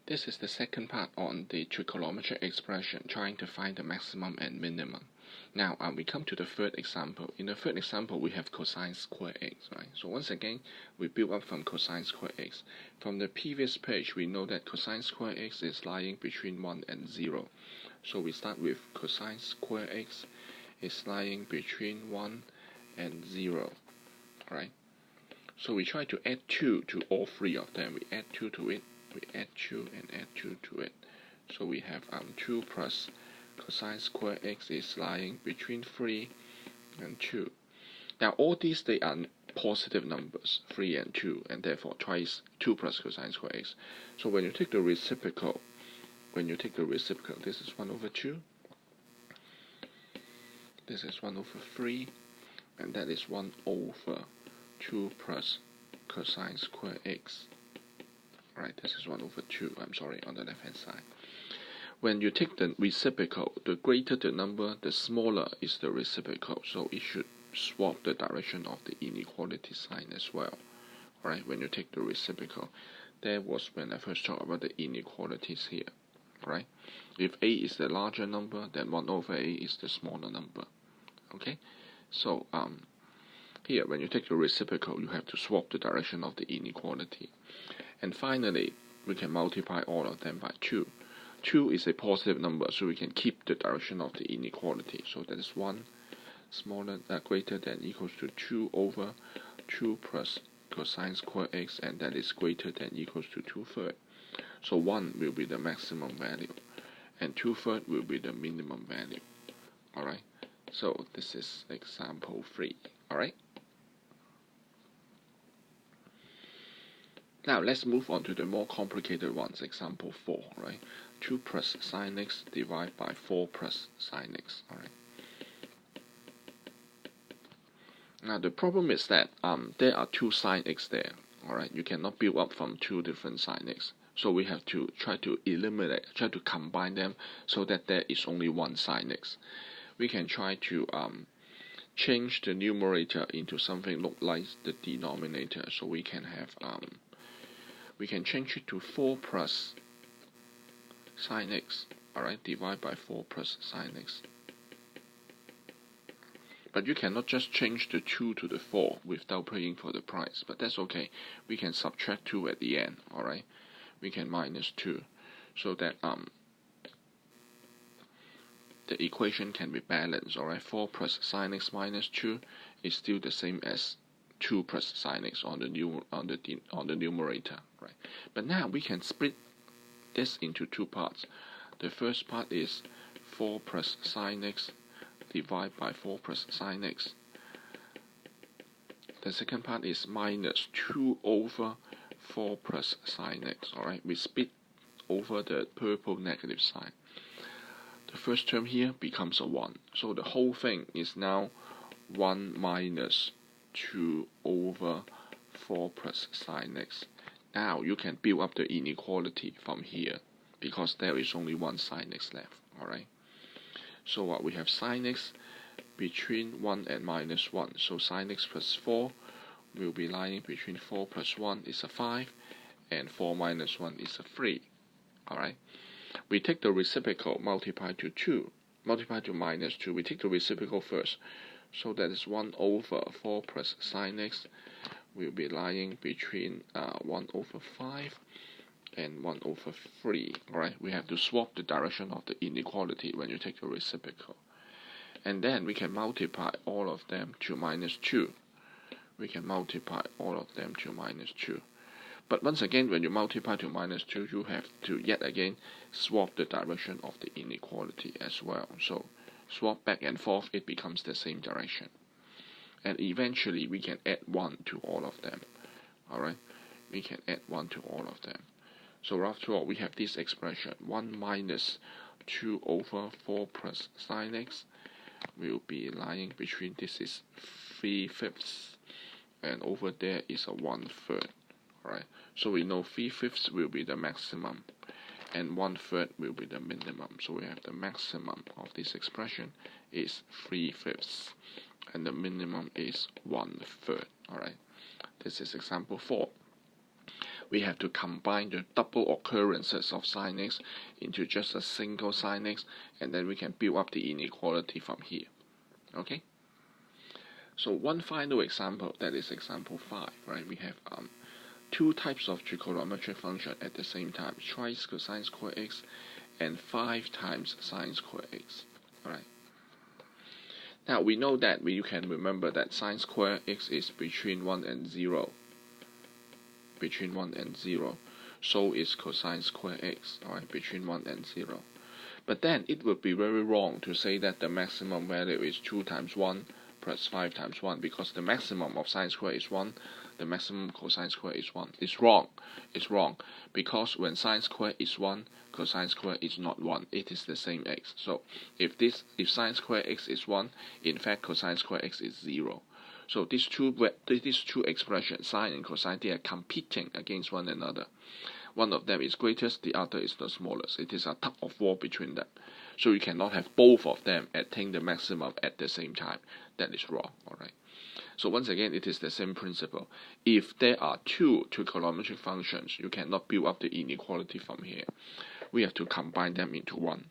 This is the second part on the trigonometric expression, trying to find the maximum and minimum. Now we come to the third example. In the third example, we have cosine square x, right? So once again, we build up from cosine square x. From the previous page, we know that cosine square x is lying between 1 and 0. So we start with cosine square x is lying between 1 and 0, right? So we try to add 2 to all three of them. We add 2 to it. We add 2 and add 2 to it. So we have 2 plus cosine square x is lying between 3 and 2. Now all these, they are positive numbers, 3 and 2, and therefore twice 2 plus cosine square x. So when you take the reciprocal, this is 1 over 2, this is 1 over 3, and that is 1 over 2 plus cosine square x. Right, this is 1 over 2, on the left hand side. When you take the reciprocal, the greater the number, the smaller is the reciprocal, so it should swap the direction of the inequality sign as well. Right, when you take the reciprocal, that was when I first talked about the inequalities here. Right, if a is the larger number, then 1 over a is the smaller number. Okay, so here when you take the reciprocal, you have to swap the direction of the inequality. And finally, we can multiply all of them by 2. 2 is a positive number, so we can keep the direction of the inequality. So that is 1 greater than equals to 2 over 2 plus cosine square x, and that is greater than equals to 2/3. So 1 will be the maximum value, and 2/3 will be the minimum value. Alright, so this is example 3. Alright. Now let's move on to the more complicated ones. Example 4, right? 2 plus sine x divided by 4 plus sine x. Alright. Now the problem is that there are 2 sine x there. Alright, you cannot build up from 2 different sine x. So we have to try to combine them so that there is only 1 sine x. We can try to change the numerator into something look like the denominator. So we can have we can change it to 4 plus sine x, alright, divide by 4 plus sine x. But you cannot just change the 2 to the 4 without paying for the price, but that's okay. We can subtract 2 at the end, alright. We can minus 2, so that the equation can be balanced, alright. 4 plus sine x minus 2 is still the same as 2 plus sine x on the numerator, right? But now we can split this into 2 parts. The first part is 4 plus sine x divided by 4 plus sine x. The second part is minus 2 over 4 plus sine x. Alright, we split over the purple negative sign. The first term here becomes a 1. So the whole thing is now 1 minus 2 over 4 plus sine x. Now you can build up the inequality from here, because there is only 1 sine x left. Alright. So we have sine x between 1 and minus 1. So sine x plus 4 will be lying between 4 plus 1 is a 5, and 4 minus 1 is a 3. Alright. We take the reciprocal, multiply to minus 2. We take the reciprocal first. So that is 1 over 4 plus sine x will be lying between 1 over 5 and 1 over 3. Alright, we have to swap the direction of the inequality when you take the reciprocal. And then we can multiply all of them to minus 2. We can multiply all of them to minus 2. But once again, when you multiply to minus 2, you have to yet again swap the direction of the inequality as well. So swap back and forth, it becomes the same direction. And eventually we can add 1 to all of them. Alright, we can add 1 to all of them. So after all, we have this expression, 1 minus 2 over 4 plus sine x will be lying between, this is 3/5, and over there is a 1/3. Alright, so we know 3/5 will be the maximum, and 1/3 will be the minimum. So we have the maximum of this expression is 3/5, and the minimum is 1/3. Alright, this is example 4. we have to combine the double occurrences of sin x into just a single sin x, and then we can build up the inequality from here. Okay? So one final example, that is example 5, right? We have two types of trigonometric function at the same time, twice cosine square x and 5 times sine square x. Alright. Now we know that you can remember that sine square x is between 1 and 0. Between 1 and 0. So is cosine square x, alright, between 1 and 0. But then it would be very wrong to say that the maximum value is 2 times 1 plus 5 times 1, because the maximum of sine square is 1, the maximum cosine square is 1. It's wrong. It's wrong. Because when sine square is 1, cosine square is not 1. It is the same x. So if sine square x is 1, in fact cosine square x is 0. So these two expressions, sine and cosine, they are competing against one another. One of them is greatest, the other is the smallest. It is a tug of war between them. So you cannot have both of them attain the maximum at the same time. That is wrong. Alright. So once again, it is the same principle. If there are two trigonometric functions, you cannot build up the inequality from here. We have to combine them into one.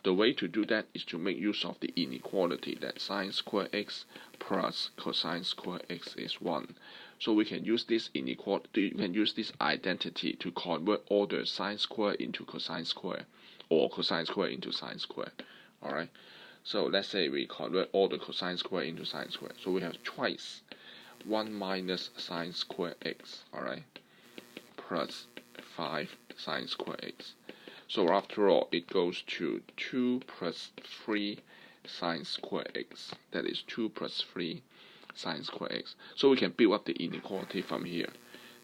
The way to do that is to make use of the inequality that sine square x plus cosine square x is 1. So we can use this inequality, we can use this identity to convert all the sine square into cosine square, or cosine square into sine square. Alright. So let's say we convert all the cosine square into sine square. So we have twice 1 minus sine square x, alright, plus 5 sine square x. So after all, it goes to 2 plus 3 sine square x. That is 2 plus 3 sine square x. So we can build up the inequality from here.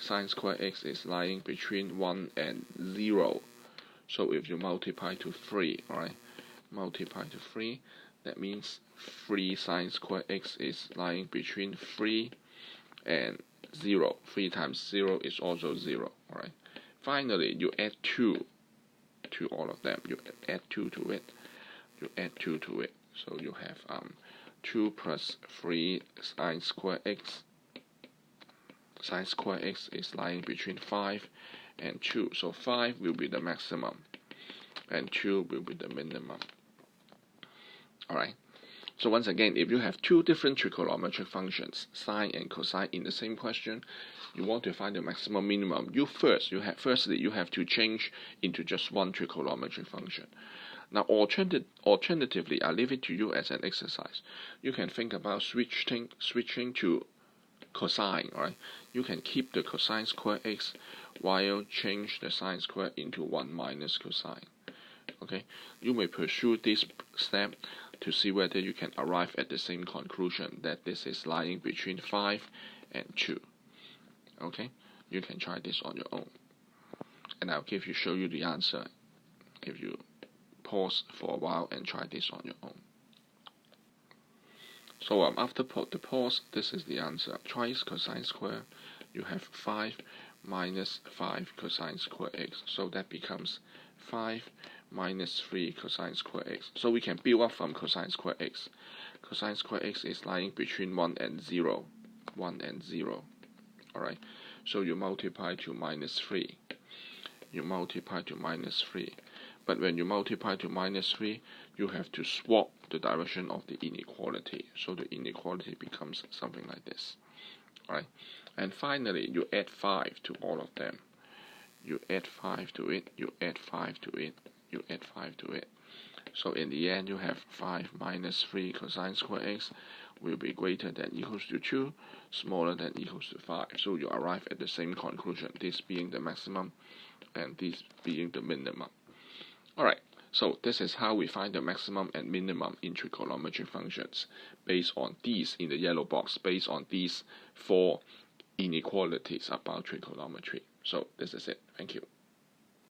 Sine square x is lying between 1 and 0. So if you multiply to 3, alright, multiply to 3, that means 3 sine square x is lying between 3 and 0. 3 times 0 is also 0. Alright. Finally, you add 2 to all of them. You add 2 to it. You add 2 to it. So you have 2 plus 3 sine square x. Sine square x is lying between 5 and 2. So 5 will be the maximum, and 2 will be the minimum. Alright. So once again, if you have two different trigonometric functions, sine and cosine, in the same question, you want to find the maximum minimum. Firstly, you have to change into just one trigonometric function. Now, alternatively, I leave it to you as an exercise. You can think about switching to cosine. Right? You can keep the cosine square x while change the sine square into 1 minus cosine. Okay, you may pursue this step to see whether you can arrive at the same conclusion, that this is lying between 5 and 2. Okay, you can try this on your own, and I'll show you the answer if you pause for a while and try this on your own. So after the pause, this is the answer. Twice cosine square, you have 5 minus 5 cosine square x, so that becomes 5 minus 3 cosine square x. So we can build up from cosine square x. Cosine square x is lying between 1 and 0. 1 and 0. Alright. So you multiply to minus 3. You multiply to minus 3. But when you multiply to minus 3, you have to swap the direction of the inequality. So the inequality becomes something like this. Alright. And finally, you add 5 to all of them. You add 5 to it, you add 5 to it, you add 5 to it. So in the end, you have 5 minus 3 cosine square x will be greater than equals to 2, smaller than equals to 5. So you arrive at the same conclusion, this being the maximum and this being the minimum. Alright, so this is how we find the maximum and minimum in trigonometric functions, based on these in the yellow box, based on these 4 inequalities about trigonometry. So this is it. Thank you.